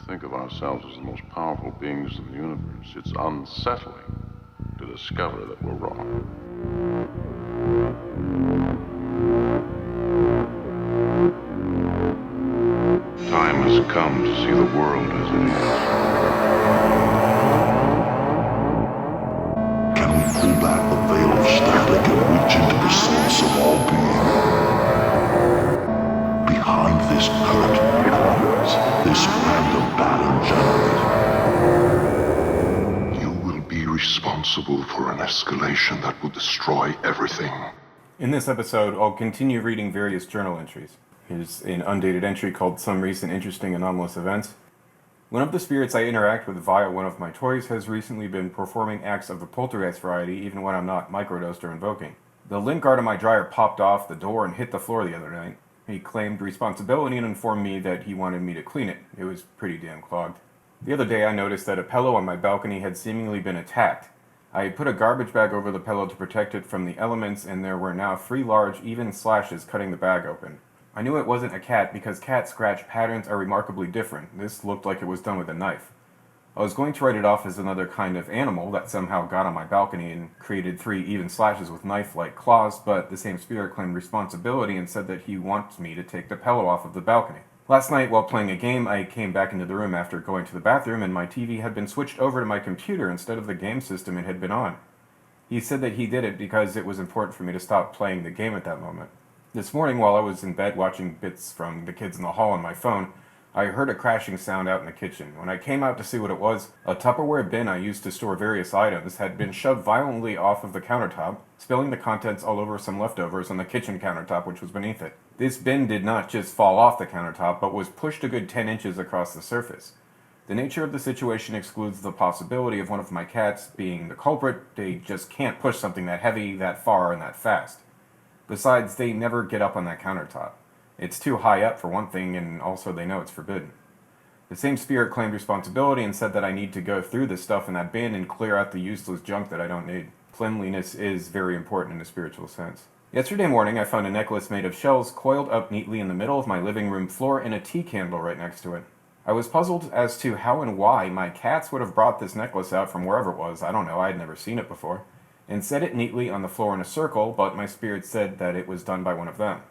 think of ourselves as the most powerful beings in the universe, it's unsettling to discover that we're wrong. Time has come to see the world as it is. Can we pull back the veil of static and reach into the source of all being? Behind this curtain lies this random pattern generator. You will be responsible for an escalation that will destroy everything. In this episode, I'll continue reading various journal entries. Here's an undated entry called Some Recent Interesting Anomalous Events. One of the spirits I interact with via one of my toys has recently been performing acts of the poltergeist variety even when I'm not microdosed or invoking. The lint guard on my dryer popped off the door and hit the floor the other night. He claimed responsibility and informed me that he wanted me to clean it. It was pretty damn clogged. The other day I noticed that a pillow on my balcony had seemingly been attacked. I had put a garbage bag over the pillow to protect it from the elements, and there were now 3 large, even slashes cutting the bag open. I knew it wasn't a cat because cat scratch patterns are remarkably different. This looked like it was done with a knife. I was going to write it off as another kind of animal that somehow got on my balcony and created 3 even slashes with knife-like claws, but the same spirit claimed responsibility and said that he wants me to take the pillow off of the balcony. Last night, while playing a game, I came back into the room after going to the bathroom, and my TV had been switched over to my computer instead of the game system it had been on. He said that he did it because it was important for me to stop playing the game at that moment. This morning, while I was in bed watching bits from the kids in the hall on my phone, I heard a crashing sound out in the kitchen. When I came out to see what it was, a Tupperware bin I used to store various items had been shoved violently off of the countertop, spilling the contents all over some leftovers on the kitchen countertop which was beneath it. This bin did not just fall off the countertop, but was pushed a good 10 inches across the surface. The nature of the situation excludes the possibility of one of my cats being the culprit. They just can't push something that heavy, that far, and that fast. Besides, they never get up on that countertop. It's too high up for one thing, and also they know it's forbidden. The same spirit claimed responsibility and said that I need to go through the stuff in that bin and clear out the useless junk that I don't need. Cleanliness is very important in a spiritual sense. Yesterday morning, I found a necklace made of shells coiled up neatly in the middle of my living room floor and a tea candle right next to it. I was puzzled as to how and why my cats would have brought this necklace out from wherever it was. I don't know, I had never seen it before. And set it neatly on the floor in a circle, but my spirit said that it was done by one of them.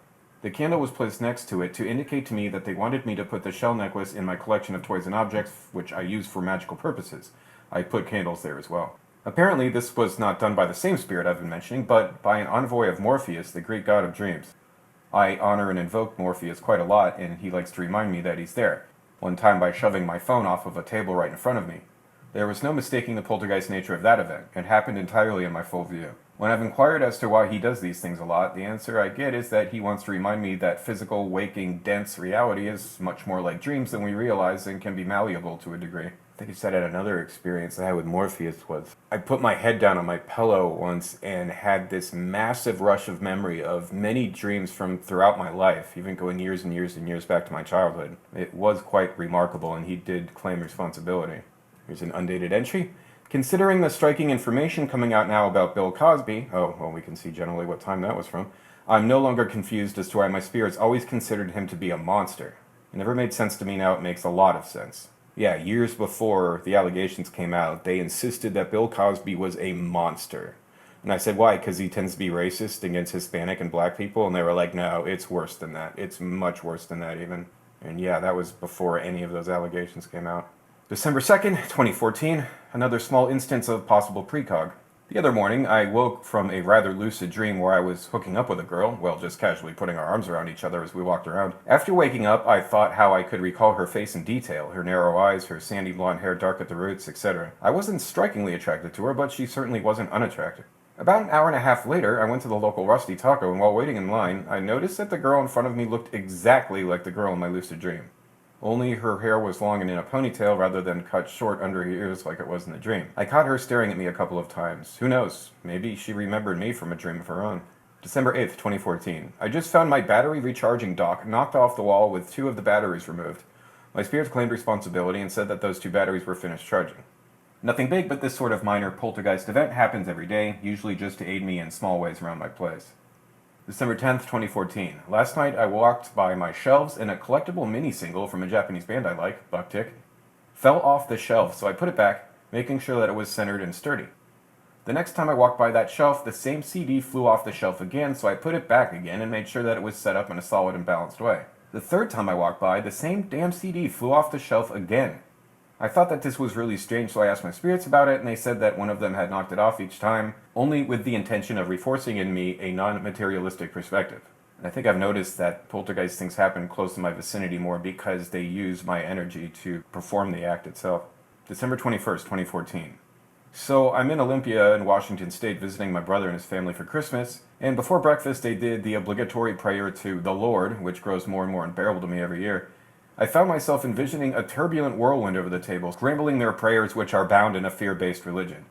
The candle was placed next to it to indicate to me that they wanted me to put the shell necklace in my collection of toys and objects, which I use for magical purposes. I put candles there as well. Apparently, this was not done by the same spirit I've been mentioning, but by an envoy of Morpheus, the Greek god of dreams. I honor and invoke Morpheus quite a lot, and he likes to remind me that he's there, one time by shoving my phone off of a table right in front of me. There was no mistaking the poltergeist nature of that event. It happened entirely in my full view. When I've inquired as to why he does these things a lot, the answer I get is that he wants to remind me that physical, waking, dense reality is much more like dreams than we realize and can be malleable to a degree. I think he said another experience I had with Morpheus was, I put my head down on my pillow once and had this massive rush of memory of many dreams from throughout my life, even going years and years and years back to my childhood. It was quite remarkable, and he did claim responsibility. Here's an undated entry. Considering the striking information coming out now about Bill Cosby, we can see generally what time that was from, I'm no longer confused as to why my spirits always considered him to be a monster. It never made sense to me, now it makes a lot of sense. Yeah, years before the allegations came out, they insisted that Bill Cosby was a monster. And I said, why? Because he tends to be racist against Hispanic and black people? And they were like, no, it's worse than that. It's much worse than that even. And yeah, that was before any of those allegations came out. December 2nd, 2014, another small instance of possible precog. The other morning, I woke from a rather lucid dream where I was hooking up with a girl, well, just casually putting our arms around each other as we walked around. After waking up, I thought how I could recall her face in detail, her narrow eyes, her sandy blonde hair dark at the roots, etc. I wasn't strikingly attracted to her, but she certainly wasn't unattractive. About an hour and a half later, I went to the local Rusty Taco, and while waiting in line, I noticed that the girl in front of me looked exactly like the girl in my lucid dream. Only her hair was long and in a ponytail rather than cut short under her ears like it was in the dream. I caught her staring at me a couple of times. Who knows? Maybe she remembered me from a dream of her own. December 8th, 2014. I just found my battery recharging dock knocked off the wall with 2 of the batteries removed. My spirits claimed responsibility and said that those 2 batteries were finished charging. Nothing big, but this sort of minor poltergeist event happens every day, usually just to aid me in small ways around my place. December 10th, 2014. Last night I walked by my shelves and a collectible mini-single from a Japanese band I like, Bucktick. fell off the shelf, so I put it back, making sure that it was centered and sturdy. The next time I walked by that shelf, the same CD flew off the shelf again, so I put it back again and made sure that it was set up in a solid and balanced way. The third time I walked by, the same damn CD flew off the shelf again. I thought that this was really strange, so I asked my spirits about it, and they said that one of them had knocked it off each time, only with the intention of reinforcing in me a non-materialistic perspective. And I think I've noticed that poltergeist things happen close to my vicinity more because they use my energy to perform the act itself. December 21st, 2014. So I'm in Olympia in Washington State visiting my brother and his family for Christmas, and before breakfast they did the obligatory prayer to the Lord, which grows more and more unbearable to me every year. I found myself envisioning a turbulent whirlwind over the table, scrambling their prayers which are bound in a fear-based religion.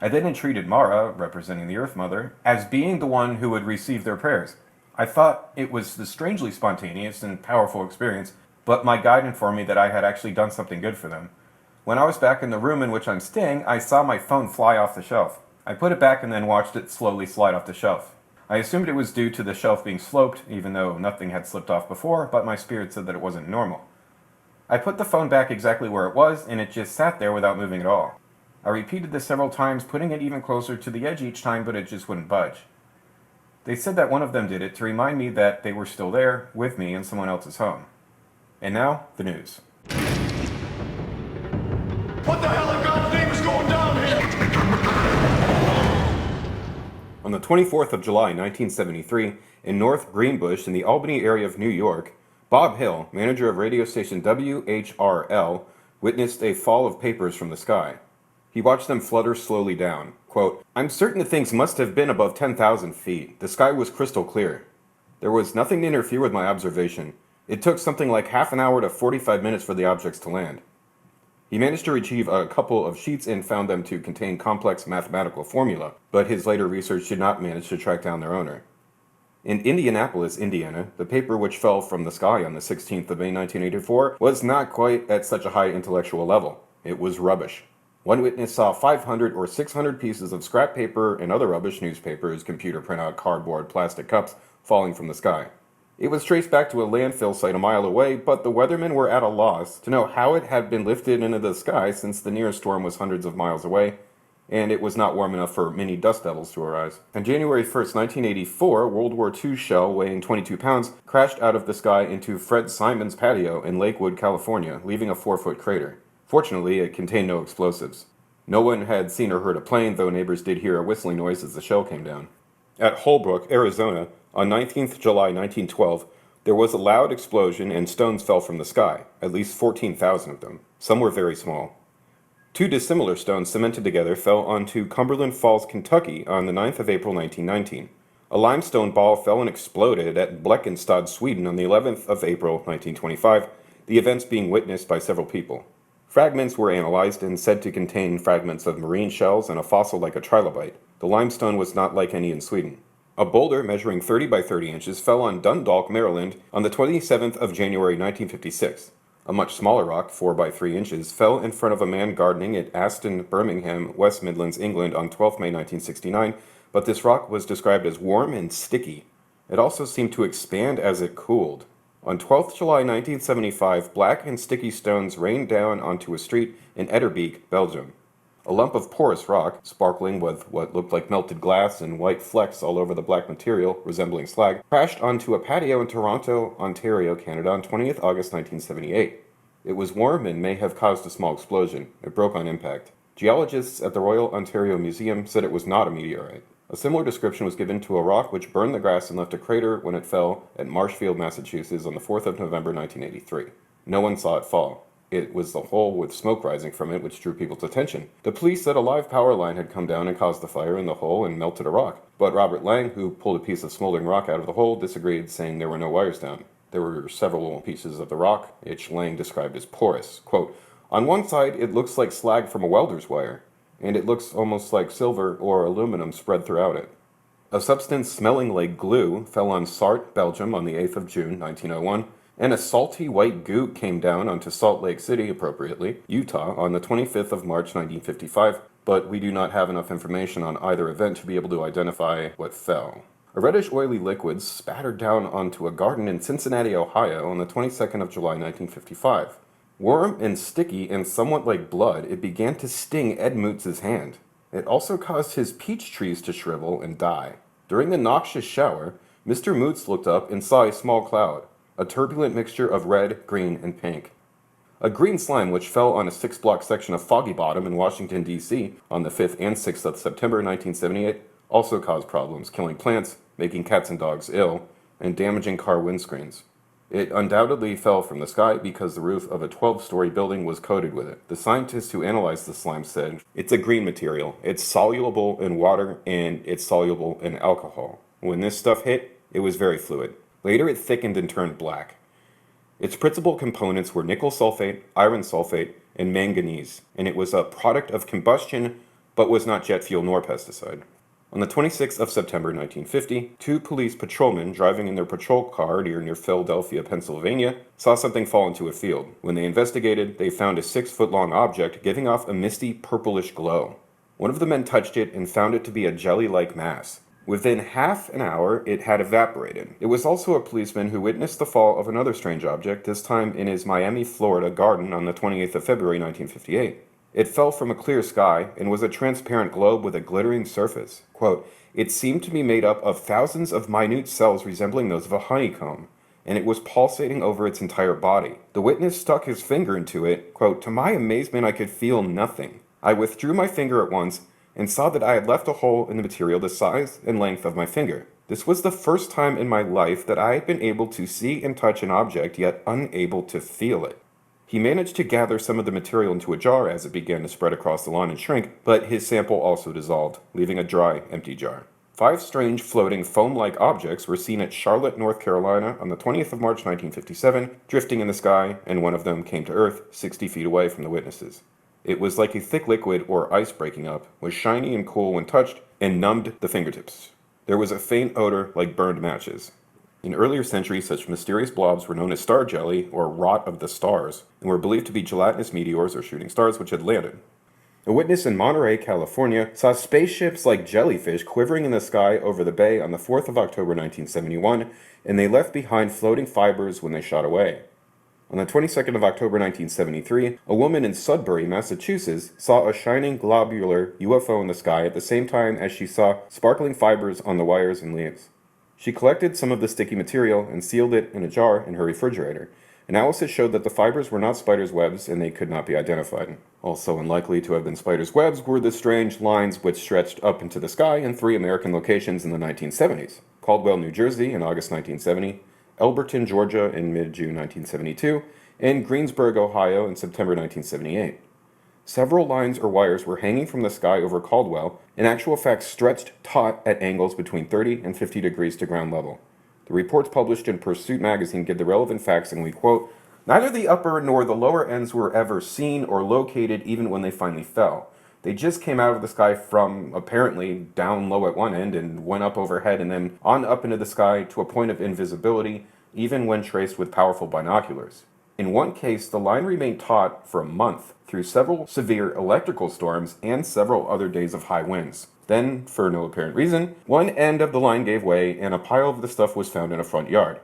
I then entreated Mara, representing the Earth Mother, as being the one who would receive their prayers. I thought it was a strangely spontaneous and powerful experience, but my guide informed me that I had actually done something good for them. When I was back in the room in which I'm staying, I saw my phone fly off the shelf. I put it back and then watched it slowly slide off the shelf. I assumed it was due to the shelf being sloped, even though nothing had slipped off before, but my spirit said that it wasn't normal. I put the phone back exactly where it was, and it just sat there without moving at all. I repeated this several times, putting it even closer to the edge each time, but it just wouldn't budge. They said that one of them did it to remind me that they were still there, with me, in someone else's home. And now, the news. What the hell in God's name is going down here? On the 24th of July, 1973, in North Greenbush in the Albany area of New York, Bob Hill, manager of radio station WHRL, witnessed a fall of papers from the sky. He watched them flutter slowly down. Quote, "I'm certain the things must have been above 10,000 feet. The sky was crystal clear. There was nothing to interfere with my observation. It took something like half an hour to 45 minutes for the objects to land." He managed to retrieve a couple of sheets and found them to contain complex mathematical formula, but his later research did not manage to track down their owner. In Indianapolis, Indiana, the paper which fell from the sky on the 16th of May 1984 was not quite at such a high intellectual level. It was rubbish. One witness saw 500 or 600 pieces of scrap paper and other rubbish, newspapers, computer printout, cardboard, plastic cups, falling from the sky. It was traced back to a landfill site a mile away, but the weathermen were at a loss to know how it had been lifted into the sky since the nearest storm was hundreds of miles away, and it was not warm enough for mini dust devils to arise. On January 1st, 1984, World War II shell weighing 22 pounds crashed out of the sky into Fred Simon's patio in Lakewood, California, leaving a 4-foot crater. Fortunately, it contained no explosives. No one had seen or heard a plane, though neighbors did hear a whistling noise as the shell came down. At Holbrook, Arizona, on 19th July 1912, there was a loud explosion and stones fell from the sky, at least 14,000 of them. Some were very small. 2 dissimilar stones cemented together fell onto Cumberland Falls, Kentucky on the 9th of April 1919. A limestone ball fell and exploded at Blekkenstad, Sweden on the 11th of April 1925, the events being witnessed by several people. Fragments were analyzed and said to contain fragments of marine shells and a fossil like a trilobite. The limestone was not like any in Sweden. A boulder measuring 30 by 30 inches fell on Dundalk, Maryland on the 27th of January 1956. A much smaller rock, 4 by 3 inches, fell in front of a man gardening at Aston, Birmingham, West Midlands, England on 12th May 1969, but this rock was described as warm and sticky. It also seemed to expand as it cooled. On 12th July 1975, black and sticky stones rained down onto a street in Etterbeek, Belgium. A lump of porous rock, sparkling with what looked like melted glass and white flecks all over the black material, resembling slag, crashed onto a patio in Toronto, Ontario, Canada on 20th August 1978. It was warm and may have caused a small explosion. It broke on impact. Geologists at the Royal Ontario Museum said it was not a meteorite. A similar description was given to a rock which burned the grass and left a crater when it fell at Marshfield, Massachusetts on the 4th of November 1983. No one saw it fall. It was the hole with smoke rising from it which drew people's attention. The police said a live power line had come down and caused the fire in the hole and melted a rock. But Robert Lang, who pulled a piece of smoldering rock out of the hole, disagreed, saying there were no wires down. There were several pieces of the rock, which Lang described as porous. Quote, "On one side, it looks like slag from a welder's wire, and it looks almost like silver or aluminum spread throughout it." A substance smelling like glue fell on Sarthe, Belgium on the 8th of June, 1901, and a salty white goo came down onto Salt Lake City, appropriately, Utah, on the 25th of March 1955, but we do not have enough information on either event to be able to identify what fell. A reddish oily liquid spattered down onto a garden in Cincinnati, Ohio on the 22nd of July 1955. Warm and sticky and somewhat like blood, it began to sting Ed Moots' hand. It also caused his peach trees to shrivel and die. During the noxious shower, Mr. Moots looked up and saw a small cloud, a turbulent mixture of red, green, and pink. A green slime which fell on a 6-block section of Foggy Bottom in Washington, D.C. on the 5th and 6th of September 1978 also caused problems, killing plants, making cats and dogs ill, and damaging car windscreens. It undoubtedly fell from the sky because the roof of a 12-story building was coated with it. The scientists who analyzed the slime said, "It's a green material. It's soluble in water and it's soluble in alcohol. When this stuff hit, it was very fluid. Later it thickened and turned black. Its principal components were nickel sulfate, iron sulfate, and manganese, and it was a product of combustion but was not jet fuel nor pesticide." On the 26th of September 1950, 2 police patrolmen driving in their patrol car near Philadelphia, Pennsylvania, saw something fall into a field. When they investigated, they found a 6-foot-long object giving off a misty purplish glow. One of the men touched it and found it to be a jelly-like mass. Within half an hour, it had evaporated. It was also a policeman who witnessed the fall of another strange object, this time in his Miami, Florida garden on the 28th of February 1958. It fell from a clear sky and was a transparent globe with a glittering surface. Quote, "It seemed to be made up of thousands of minute cells resembling those of a honeycomb, and it was pulsating over its entire body. The witness stuck his finger into it. Quote, to my amazement, I could feel nothing. I withdrew my finger at once and saw that I had left a hole in the material the size and length of my finger. This was the first time in my life that I had been able to see and touch an object, yet unable to feel it." He managed to gather some of the material into a jar as it began to spread across the lawn and shrink, but his sample also dissolved, leaving a dry, empty jar. 5 strange floating foam-like objects were seen at Charlotte, North Carolina on the 20th of March 1957, drifting in the sky, and one of them came to Earth 60 feet away from the witnesses. It was like a thick liquid or ice breaking up, was shiny and cool when touched, and numbed the fingertips. There was a faint odor like burned matches. In earlier centuries, such mysterious blobs were known as star jelly, or rot of the stars, and were believed to be gelatinous meteors or shooting stars which had landed. A witness in Monterey, California, saw spaceships like jellyfish quivering in the sky over the bay on the 4th of October 1971, and they left behind floating fibers when they shot away. On the 22nd of October 1973, a woman in Sudbury, Massachusetts, saw a shining globular UFO in the sky at the same time as she saw sparkling fibers on the wires and leaves. She collected some of the sticky material and sealed it in a jar in her refrigerator. Analysis showed that the fibers were not spiders' webs and they could not be identified. Also unlikely to have been spiders' webs were the strange lines which stretched up into the sky in 3 American locations in the 1970s. Caldwell, New Jersey in August 1970, Elberton, Georgia in mid-June 1972, and Greensburg, Ohio in September 1978. Several lines or wires were hanging from the sky over Caldwell, in actual fact stretched taut at angles between 30 and 50 degrees to ground level. The reports published in Pursuit magazine give the relevant facts, and we quote, "Neither the upper nor the lower ends were ever seen or located even when they finally fell. They just came out of the sky from, apparently, down low at one end and went up overhead and then on up into the sky to a point of invisibility, even when traced with powerful binoculars. In one case, the line remained taut for a month through several severe electrical storms and several other days of high winds. Then, for no apparent reason, one end of the line gave way and a pile of the stuff was found in a front yard.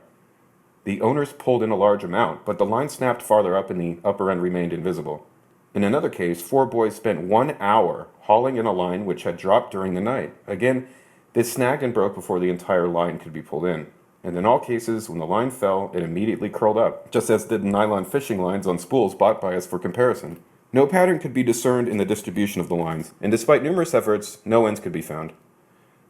The owners pulled in a large amount, but the line snapped farther up and the upper end remained invisible. In another case, 4 boys spent 1 hour hauling in a line which had dropped during the night. Again, this snagged and broke before the entire line could be pulled in. And in all cases, when the line fell, it immediately curled up, just as did nylon fishing lines on spools bought by us for comparison. No pattern could be discerned in the distribution of the lines, and despite numerous efforts, no ends could be found.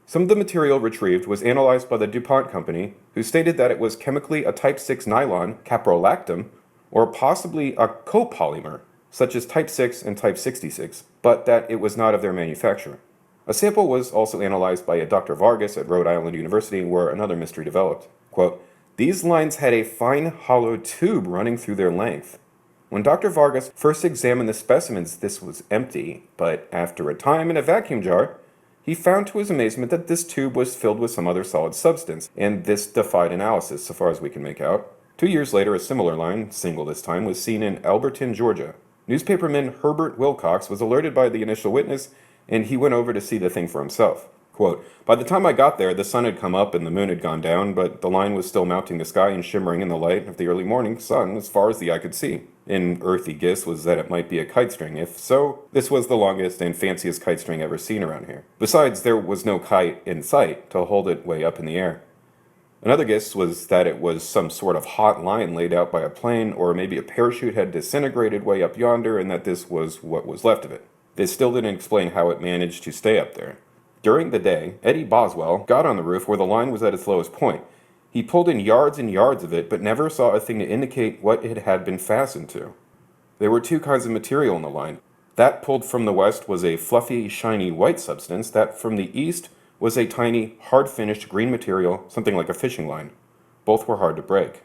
Some of the material retrieved was analyzed by the DuPont company, who stated that it was chemically a type 6 nylon, caprolactam, or possibly a copolymer, such as type 6 and type 66, but that it was not of their manufacture. A sample was also analyzed by a Dr. Vargas at Rhode Island University, where another mystery developed. Quote, "These lines had a fine hollow tube running through their length. When Dr. Vargas first examined the specimens, this was empty, but after a time in a vacuum jar, he found to his amazement that this tube was filled with some other solid substance, and this defied analysis, so far as we can make out. 2 years later, a similar line, single this time, was seen in Elberton, Georgia. Newspaperman Herbert Wilcox was alerted by the initial witness, and he went over to see the thing for himself. Quote, "By the time I got there, the sun had come up and the moon had gone down, but the line was still mounting the sky and shimmering in the light of the early morning sun as far as the eye could see. An earthy guess was that it might be a kite string. If so, this was the longest and fanciest kite string ever seen around here. Besides, there was no kite in sight to hold it way up in the air. Another guess was that it was some sort of hot line laid out by a plane, or maybe a parachute had disintegrated way up yonder and that this was what was left of it. This still didn't explain how it managed to stay up there. During the day, Eddie Boswell got on the roof where the line was at its lowest point. He pulled in yards and yards of it, but never saw a thing to indicate what it had been fastened to. There were two kinds of material in the line. That pulled from the west was a fluffy, shiny white substance. That from the east was a tiny, hard-finished green material, something like a fishing line. Both were hard to break.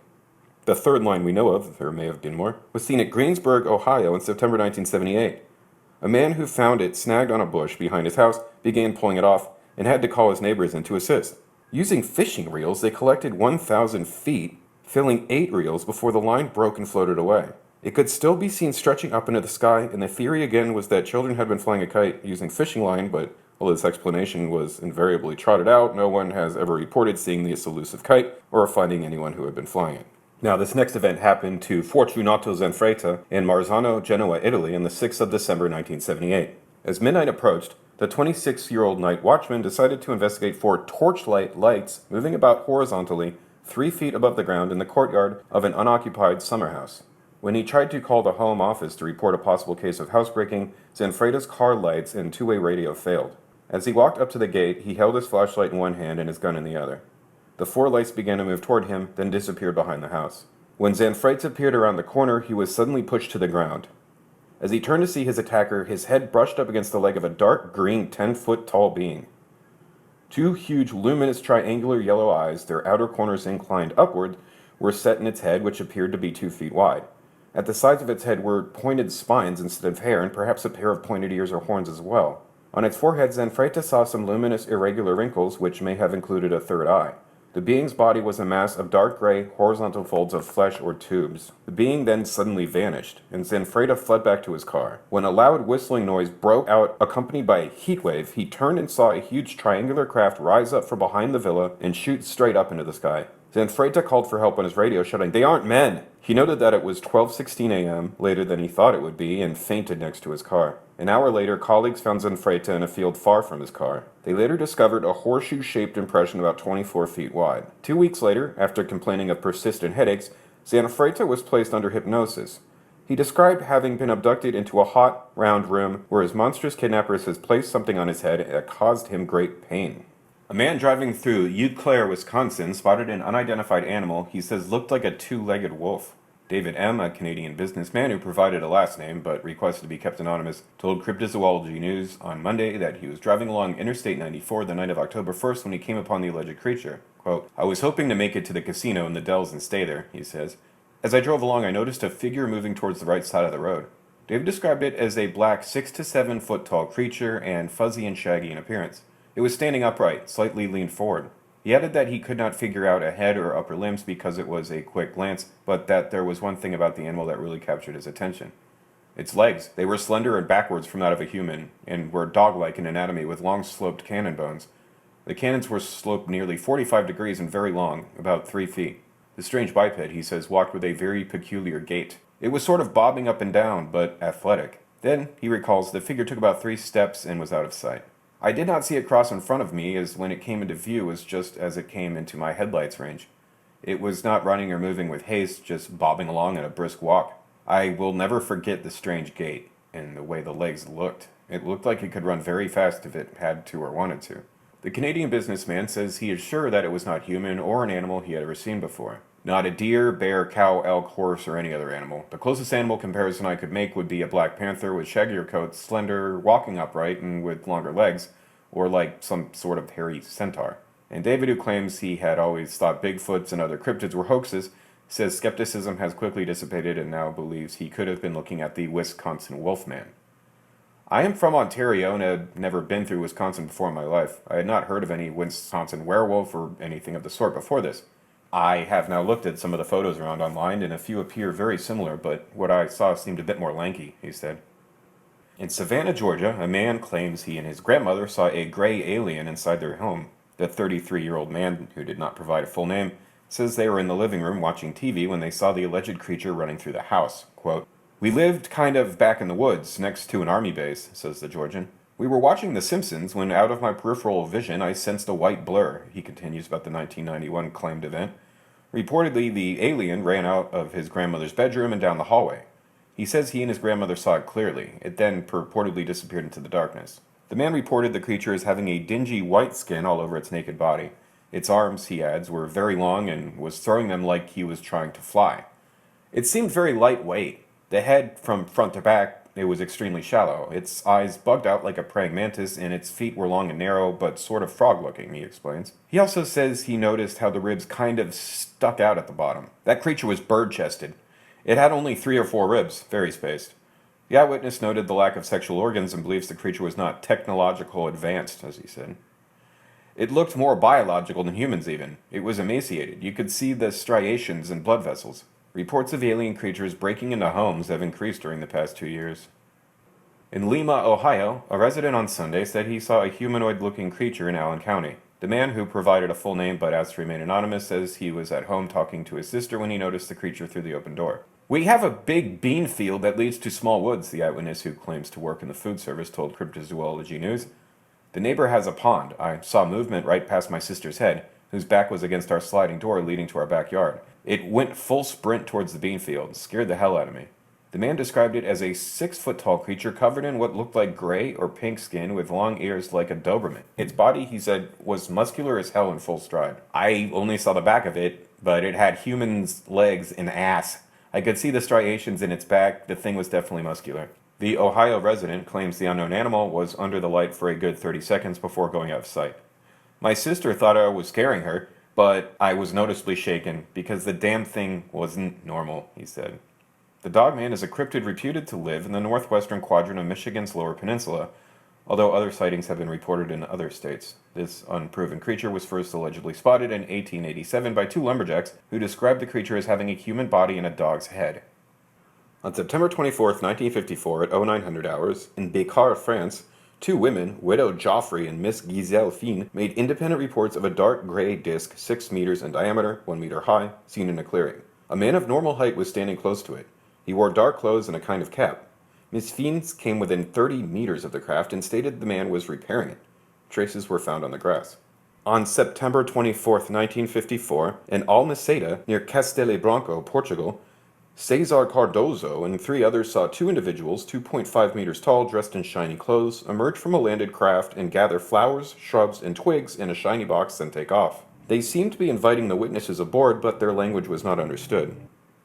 The third line we know of, there may have been more, was seen at Greensburg, Ohio in September 1978. A man who found it snagged on a bush behind his house began pulling it off and had to call his neighbors in to assist. Using fishing reels, they collected 1,000 feet, filling 8 reels before the line broke and floated away. It could still be seen stretching up into the sky, and the theory again was that children had been flying a kite using fishing line, but although this explanation was invariably trotted out, no one has ever reported seeing this elusive kite or finding anyone who had been flying it. Now, this next event happened to Fortunato Zanfretta in Marzano, Genoa, Italy, on the 6th of December 1978. As midnight approached, the 26-year-old night watchman decided to investigate 4 torchlight lights moving about horizontally 3 feet above the ground in the courtyard of an unoccupied summer house. When he tried to call the home office to report a possible case of housebreaking, Zanfretta's car lights and two-way radio failed. As he walked up to the gate, he held his flashlight in one hand and his gun in the other. The 4 lights began to move toward him, then disappeared behind the house. When Zanfretta appeared around the corner, he was suddenly pushed to the ground. As he turned to see his attacker, his head brushed up against the leg of a dark green 10-foot-tall being. 2 huge, luminous, triangular yellow eyes, their outer corners inclined upward, were set in its head, which appeared to be 2 feet wide. At the sides of its head were pointed spines instead of hair, and perhaps a pair of pointed ears or horns as well. On its forehead, Zanfretta saw some luminous, irregular wrinkles, which may have included a third eye. The being's body was a mass of dark gray, horizontal folds of flesh or tubes. The being then suddenly vanished, and Zanfretta fled back to his car. When a loud whistling noise broke out, accompanied by a heat wave, he turned and saw a huge triangular craft rise up from behind the villa and shoot straight up into the sky. Zanfretta called for help on his radio, shouting, "They aren't men!" He noted that it was 12:16 a.m., later than he thought it would be, and fainted next to his car. An hour later, colleagues found Zanfretta in a field far from his car. They later discovered a horseshoe-shaped impression about 24 feet wide. 2 weeks later, after complaining of persistent headaches, Zanfretta was placed under hypnosis. He described having been abducted into a hot, round room where his monstrous kidnappers had placed something on his head that caused him great pain. A man driving through Eau Claire, Wisconsin, spotted an unidentified animal he says looked like a 2-legged wolf. David M., a Canadian businessman who provided a last name but requested to be kept anonymous, told Cryptozoology News on Monday that he was driving along Interstate 94 the night of October 1st when he came upon the alleged creature. Quote, "I was hoping to make it to the casino in the Dells and stay there," he says. "As I drove along, I noticed a figure moving towards the right side of the road." David described it as a black 6 to 7 foot tall creature and fuzzy and shaggy in appearance. It was standing upright, slightly leaned forward. He added that he could not figure out a head or upper limbs because it was a quick glance, but that there was one thing about the animal that really captured his attention. Its legs. They were slender and backwards from that of a human, and were dog-like in anatomy with long sloped cannon bones. The cannons were sloped nearly 45 degrees and very long, about 3 feet. The strange biped, he says, walked with a very peculiar gait. It was sort of bobbing up and down, but athletic. Then, he recalls, the figure took about 3 steps and was out of sight. I did not see it cross in front of me, as when it came into view was just as it came into my headlights range. It was not running or moving with haste, just bobbing along at a brisk walk. I will never forget the strange gait, and the way the legs looked. It looked like it could run very fast if it had to or wanted to. The Canadian businessman says he is sure that it was not human or an animal he had ever seen before. Not a deer, bear, cow, elk, horse, or any other animal. The closest animal comparison I could make would be a black panther with shaggier coat, slender, walking upright, and with longer legs, or like some sort of hairy centaur. And David, who claims he had always thought Bigfoots and other cryptids were hoaxes, says skepticism has quickly dissipated and now believes he could have been looking at the Wisconsin Wolfman. I am from Ontario and had never been through Wisconsin before in my life. I had not heard of any Wisconsin werewolf or anything of the sort before this. I have now looked at some of the photos around online, and a few appear very similar, but what I saw seemed a bit more lanky, he said. In Savannah, Georgia, a man claims he and his grandmother saw a gray alien inside their home. The 33-year-old man, who did not provide a full name, says they were in the living room watching TV when they saw the alleged creature running through the house. Quote, "We lived kind of back in the woods, next to an army base," says the Georgian. "We were watching The Simpsons when out of my peripheral vision I sensed a white blur," he continues about the 1991 claimed event. Reportedly, the alien ran out of his grandmother's bedroom and down the hallway. He says he and his grandmother saw it clearly. It then purportedly disappeared into the darkness. The man reported the creature as having a dingy white skin all over its naked body. Its arms, he adds, were very long and was throwing them like he was trying to fly. It seemed very lightweight. The head, from front to back, it was extremely shallow. Its eyes bugged out like a praying mantis, and its feet were long and narrow, but sort of frog-looking, he explains. He also says he noticed how the ribs kind of stuck out at the bottom. That creature was bird-chested. It had only 3 or 4 ribs, very spaced. The eyewitness noted the lack of sexual organs and believes the creature was not technological advanced, as he said. It looked more biological than humans even. It was emaciated. You could see the striations and blood vessels. Reports of alien creatures breaking into homes have increased during the past 2 years. In Lima, Ohio, a resident on Sunday said he saw a humanoid-looking creature in Allen County. The man, who provided a full name but asked to remain anonymous, says he was at home talking to his sister when he noticed the creature through the open door. "We have a big bean field that leads to small woods," the eyewitness, who claims to work in the food service, told Cryptozoology News. "The neighbor has a pond. I saw movement right past my sister's head, whose back was against our sliding door leading to our backyard. It went full sprint towards the bean field, scared the hell out of me." The man described it as a 6-foot-tall creature covered in what looked like gray or pink skin with long ears like a Doberman. Its body, he said, was muscular as hell in full stride. "I only saw the back of it, but it had humans' legs and ass. I could see the striations in its back. The thing was definitely muscular." The Ohio resident claims the unknown animal was under the light for a good 30 seconds before going out of sight. "My sister thought I was scaring her, but I was noticeably shaken because the damn thing wasn't normal," he said. The Dogman is a cryptid reputed to live in the northwestern quadrant of Michigan's Lower Peninsula, although other sightings have been reported in other states. This unproven creature was first allegedly spotted in 1887 by 2 lumberjacks who described the creature as having a human body and a dog's head. On September 24, 1954, at 0900 hours, in Béccar, France, 2 women, widow Geoffrey and Miss Giselle Fine, made independent reports of a dark gray disc 6 meters in diameter, 1 meter high, seen in a clearing. A man of normal height was standing close to it. He wore dark clothes and a kind of cap. Miss Fiennes came within 30 meters of the craft and stated the man was repairing it. Traces were found on the grass. On September 24, 1954, in Almaceda, near Castelo Branco, Portugal, Cesar Cardozo and 3 others saw 2 individuals, 2.5 meters tall, dressed in shiny clothes, emerge from a landed craft and gather flowers, shrubs, and twigs in a shiny box and take off. They seemed to be inviting the witnesses aboard, but their language was not understood.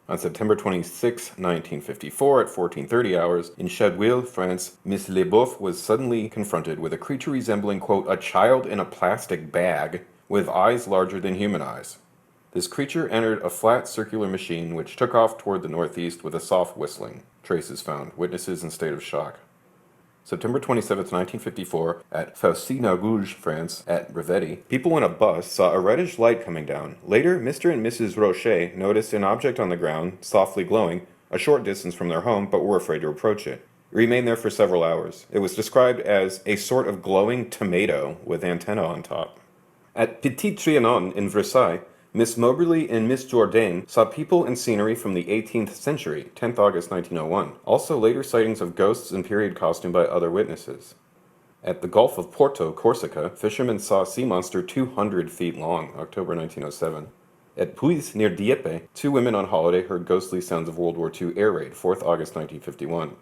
On September 26, 1954, at 14:30 hours, in Hvile, France, Miss Leboeuf was suddenly confronted with a creature resembling, quote, "a child in a plastic bag with eyes larger than human eyes." This creature entered a flat circular machine which took off toward the northeast with a soft whistling. Traces found. Witnesses in state of shock. September 27, 1954, at Faucigny-Rouge, France, at Rivetti, people in a bus saw a reddish light coming down. Later, Mr. and Mrs. Rocher noticed an object on the ground, softly glowing, a short distance from their home, but were afraid to approach it. It remained there for several hours. It was described as a sort of glowing tomato with antennae on top. At Petit Trianon in Versailles, Miss Moberly and Miss Jourdain saw people and scenery from the 18th century, 10th August 1901. Also later sightings of ghosts in period costume by other witnesses. At the Gulf of Porto, Corsica, fishermen saw a sea monster 200 feet long, October 1907. At Puis, near Dieppe, 2 women on holiday heard ghostly sounds of World War II air raid, 4th August 1951.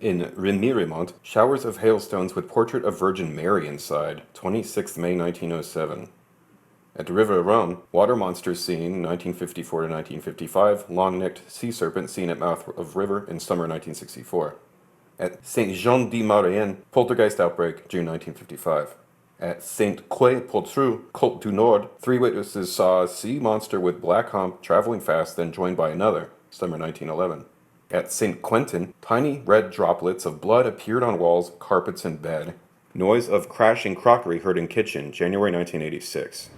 In Remiremont, showers of hailstones with portrait of Virgin Mary inside, 26th May 1907. At the River Rhone, water monsters seen 1954 to 1955, long-necked sea serpent seen at mouth of river in summer 1964. At Saint-Jean-de-Maurienne, poltergeist outbreak, June 1955. At Saint-Quay-Poltrou, Côte du Nord, 3 witnesses saw a sea monster with black hump traveling fast, then joined by another, summer 1911. At St. Quentin, tiny red droplets of blood appeared on walls, carpets, and bed. Noise of crashing crockery heard in kitchen, January 1986.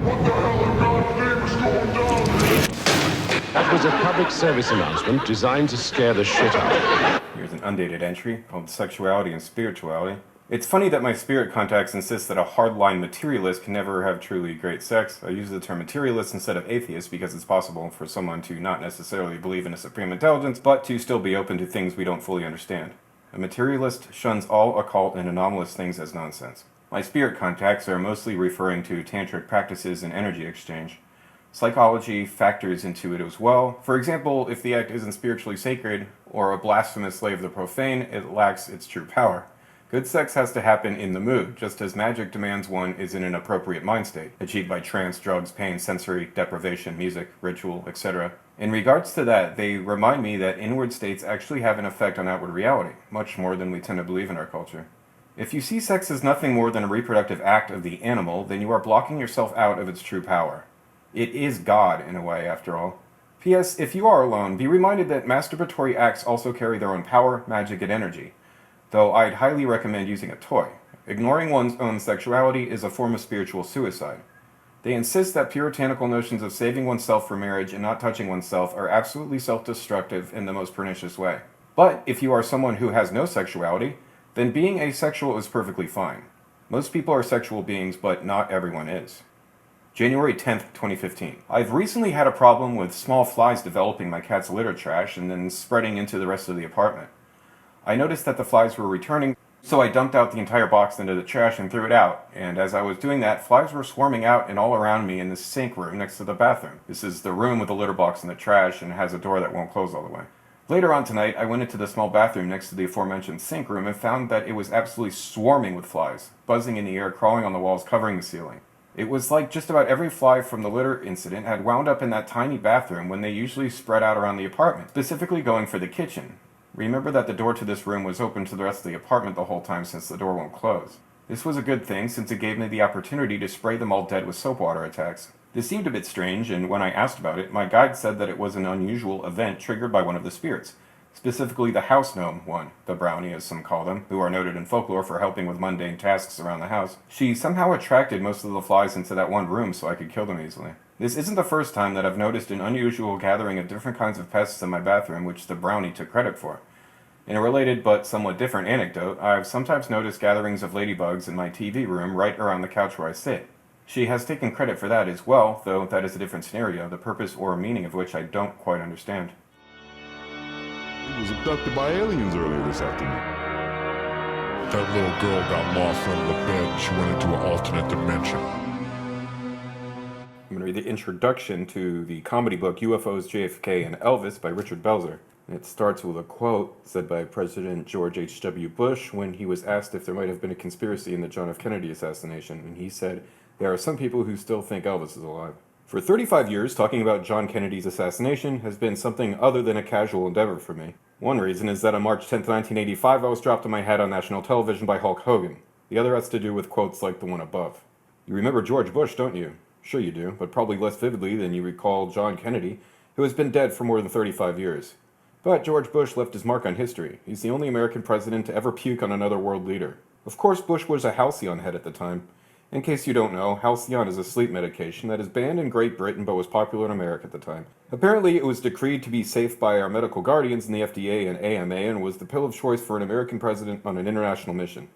What the hell in God's name is going down here? was a public service announcement designed to scare the shit out of you. Here's an undated entry called Sexuality and Spirituality. It's funny that my spirit contacts insist that a hardline materialist can never have truly great sex. I use the term materialist instead of atheist because it's possible for someone to not necessarily believe in a supreme intelligence, but to still be open to things we don't fully understand. A materialist shuns all occult and anomalous things as nonsense. My spirit contacts are mostly referring to tantric practices and energy exchange. Psychology factors into it as well. For example, if the act isn't spiritually sacred, or a blasphemous slave of the profane, it lacks its true power. Good sex has to happen in the mood, just as magic demands one is in an appropriate mind state, achieved by trance, drugs, pain, sensory deprivation, music, ritual, etc. In regards to that, they remind me that inward states actually have an effect on outward reality, much more than we tend to believe in our culture. If you see sex as nothing more than a reproductive act of the animal, then you are blocking yourself out of its true power. It is God, in a way, after all. P.S. If you are alone, be reminded that masturbatory acts also carry their own power, magic, and energy, though I'd highly recommend using a toy. Ignoring one's own sexuality is a form of spiritual suicide. They insist that puritanical notions of saving oneself for marriage and not touching oneself are absolutely self-destructive in the most pernicious way. But if you are someone who has no sexuality, then being asexual is perfectly fine. Most people are sexual beings, but not everyone is. January 10th, 2015. I've recently had a problem with small flies developing my cat's litter trash and then spreading into the rest of the apartment. I noticed that the flies were returning, so I dumped out the entire box into the trash and threw it out, and as I was doing that, flies were swarming out and all around me in the sink room next to the bathroom. This is the room with the litter box and the trash, and has a door that won't close all the way. Later on tonight, I went into the small bathroom next to the aforementioned sink room and found that it was absolutely swarming with flies, buzzing in the air, crawling on the walls, covering the ceiling. It was like just about every fly from the litter incident had wound up in that tiny bathroom when they usually spread out around the apartment, specifically going for the kitchen. Remember that the door to this room was open to the rest of the apartment the whole time since the door won't close. This was a good thing since it gave me the opportunity to spray them all dead with soap water attacks. This seemed a bit strange, and when I asked about it, my guide said that it was an unusual event triggered by one of the spirits, specifically the house gnome one, the brownie as some call them, who are noted in folklore for helping with mundane tasks around the house. She somehow attracted most of the flies into that one room so I could kill them easily. This isn't the first time that I've noticed an unusual gathering of different kinds of pests in my bathroom which the brownie took credit for. In a related but somewhat different anecdote, I've sometimes noticed gatherings of ladybugs in my TV room right around the couch where I sit. She has taken credit for that as well, though that is a different scenario, the purpose or meaning of which I don't quite understand. He was abducted by aliens earlier this afternoon. That little girl got lost under the bed and she went into an alternate dimension. I'm going to read the introduction to the comedy book UFOs, JFK and Elvis by Richard Belzer. It starts with a quote said by President George H.W. Bush when he was asked if there might have been a conspiracy in the John F. Kennedy assassination, and he said, "There are some people who still think Elvis is alive." For 35 years, talking about John Kennedy's assassination has been something other than a casual endeavor for me. One reason is that on March 10, 1985, I was dropped on my head on national television by Hulk Hogan. The other has to do with quotes like the one above. You remember George Bush, don't you? Sure you do, but probably less vividly than you recall John Kennedy, who has been dead for more than 35 years. But George Bush left his mark on history. He's the only American president to ever puke on another world leader. Of course, Bush was a Halcyon head at the time. In case you don't know, Halcyon is a sleep medication that is banned in Great Britain but was popular in America at the time. Apparently, it was decreed to be safe by our medical guardians in the FDA and AMA and was the pill of choice for an American president on an international mission.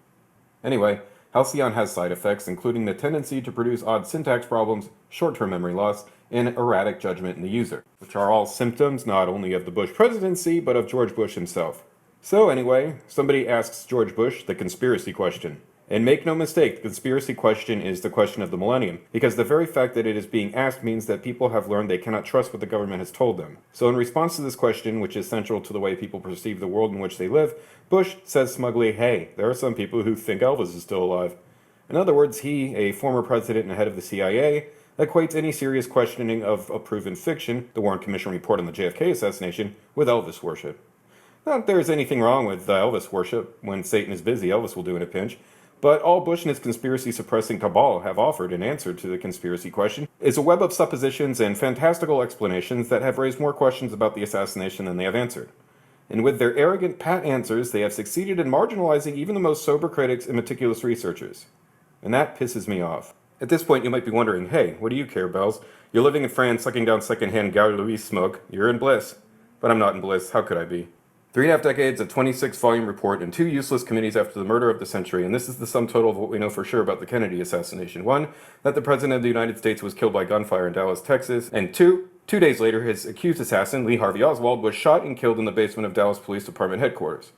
Anyway, Halcyon has side effects, including the tendency to produce odd syntax problems, short-term memory loss, and erratic judgment in the user, which are all symptoms not only of the Bush presidency, but of George Bush himself. So anyway, somebody asks George Bush the conspiracy question. And make no mistake, the conspiracy question is the question of the millennium, because the very fact that it is being asked means that people have learned they cannot trust what the government has told them. So in response to this question, which is central to the way people perceive the world in which they live, Bush says smugly, hey, there are some people who think Elvis is still alive. In other words, he, a former president and head of the CIA, equates any serious questioning of a proven fiction, the Warren Commission report on the JFK assassination, with Elvis worship. Not that there's anything wrong with Elvis worship. When Satan is busy, Elvis will do in a pinch. But all Bush and his conspiracy-suppressing cabal have offered in answer to the conspiracy question is a web of suppositions and fantastical explanations that have raised more questions about the assassination than they have answered. And with their arrogant, pat answers, they have succeeded in marginalizing even the most sober critics and meticulous researchers. And that pisses me off. At this point, you might be wondering, hey, what do you care, Bells? You're living in France, sucking down secondhand Gary Louis smoke. You're in bliss. But I'm not in bliss. How could I be? 3.5 decades, a 26-volume report, and 2 useless committees after the murder of the century, and this is the sum total of what we know for sure about the Kennedy assassination. 1, that the President of the United States was killed by gunfire in Dallas, Texas, and 2 days later, his accused assassin, Lee Harvey Oswald, was shot and killed in the basement of Dallas Police Department headquarters.